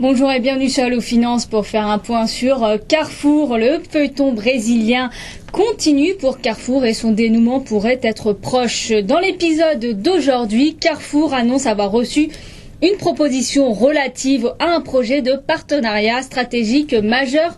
Bonjour et bienvenue sur Allo Finance pour faire un point sur Carrefour. Le feuilleton brésilien continue pour Carrefour et son dénouement pourrait être proche. Dans l'épisode d'aujourd'hui, Carrefour annonce avoir reçu une proposition relative à un projet de partenariat stratégique majeur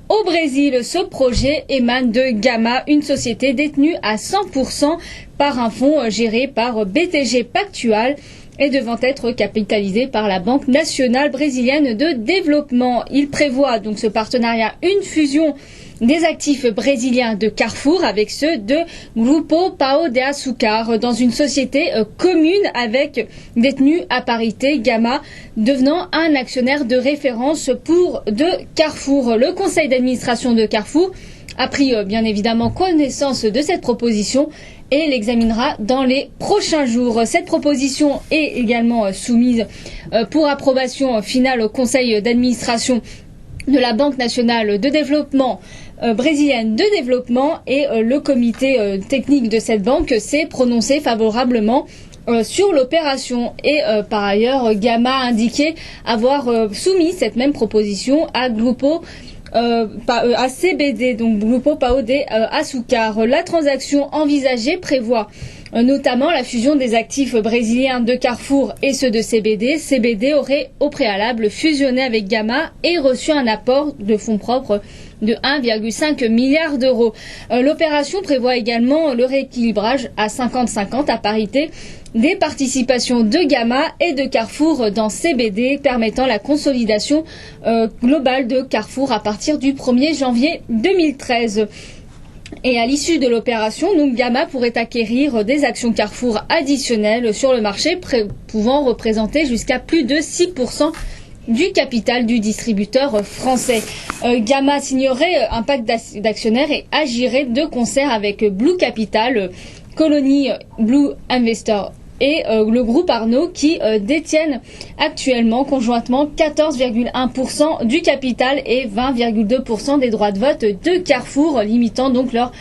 au Brésil. Ce projet émane de Gama, une société détenue à 100% par un fonds géré par BTG Pactual et devant être capitalisé par la Banque nationale brésilienne de développement. Il prévoit donc ce partenariat une fusion des actifs brésiliens de Carrefour avec ceux de Grupo Pão de Açúcar dans une société commune avec détenue à parité, Gama devenant un actionnaire de référence de Carrefour. Le conseil d'administration de Carrefour a pris bien évidemment connaissance de cette proposition et l'examinera dans les prochains jours. Cette proposition est également soumise pour approbation finale au conseil d'administration de la Banque nationale de développement brésilienne de développement et le comité technique de cette banque s'est prononcé favorablement sur l'opération et par ailleurs Gama a indiqué avoir soumis cette même proposition à CBD, donc Grupo Pão de Açúcar. La transaction envisagée prévoit notamment la fusion des actifs brésiliens de Carrefour et ceux de CBD. CBD aurait au préalable fusionné avec Gama et reçu un apport de fonds propres de 1,5 milliard d'euros. L'opération prévoit également le rééquilibrage à 50-50 à parité des participations de Gama et de Carrefour dans CBD, permettant la consolidation globale de Carrefour à partir du 1er janvier 2013. Et à l'issue de l'opération, Gama pourrait acquérir des actions Carrefour additionnelles sur le marché, pouvant représenter jusqu'à plus de 6% du capital du distributeur français. Gama signerait un pacte d'actionnaires et agirait de concert avec Blue Capital, Colony Blue Investor et le groupe Arnaud qui détiennent actuellement conjointement 14,1% du capital et 20,2% des droits de vote de Carrefour, limitant donc leur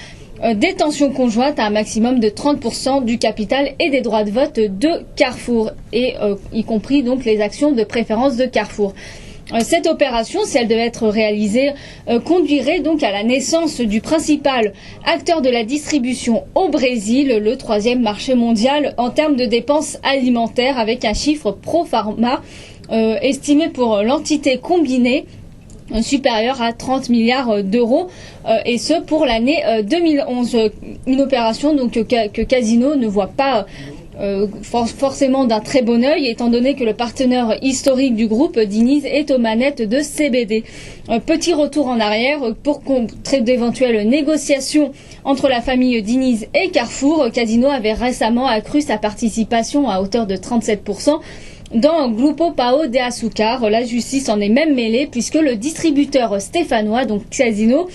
détention conjointe à un maximum de 30% du capital et des droits de vote de Carrefour, et y compris donc les actions de préférence de Carrefour. Cette opération, si elle devait être réalisée, conduirait donc à la naissance du principal acteur de la distribution au Brésil, le troisième marché mondial en termes de dépenses alimentaires, avec un chiffre pro forma estimé pour l'entité combinée supérieur à 30 milliards d'euros, et ce pour l'année 2011. Une opération donc que Casino ne voit pas forcément d'un très bon œil, étant donné que le partenaire historique du groupe, Diniz, est aux manettes de CBD. Petit retour en arrière, pour contrer d'éventuelles négociations entre la famille Diniz et Carrefour, Casino avait récemment accru sa participation à hauteur de 37% dans Grupo Pão de Açúcar. La justice en est même mêlée puisque le distributeur stéphanois, donc Casino,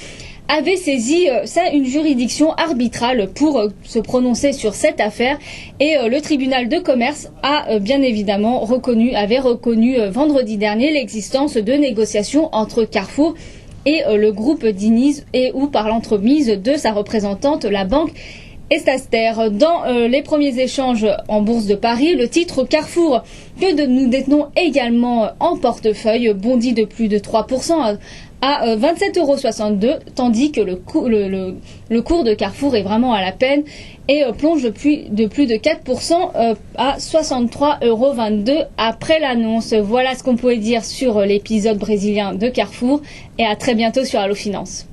avait saisi une juridiction arbitrale pour se prononcer sur cette affaire, et le tribunal de commerce a bien évidemment avait reconnu vendredi dernier l'existence de négociations entre Carrefour et le groupe Diniz ou par l'entremise de sa représentante, la banque Estaster. Dans les premiers échanges en bourse de Paris, le titre Carrefour, que nous détenons également en portefeuille, bondit de plus de 3% à 27,62 €, tandis que le cours de Carrefour est vraiment à la peine et plonge de plus de 4% à 63,22 € après l'annonce. Voilà ce qu'on pouvait dire sur l'épisode brésilien de Carrefour, et à très bientôt sur Allo Finance.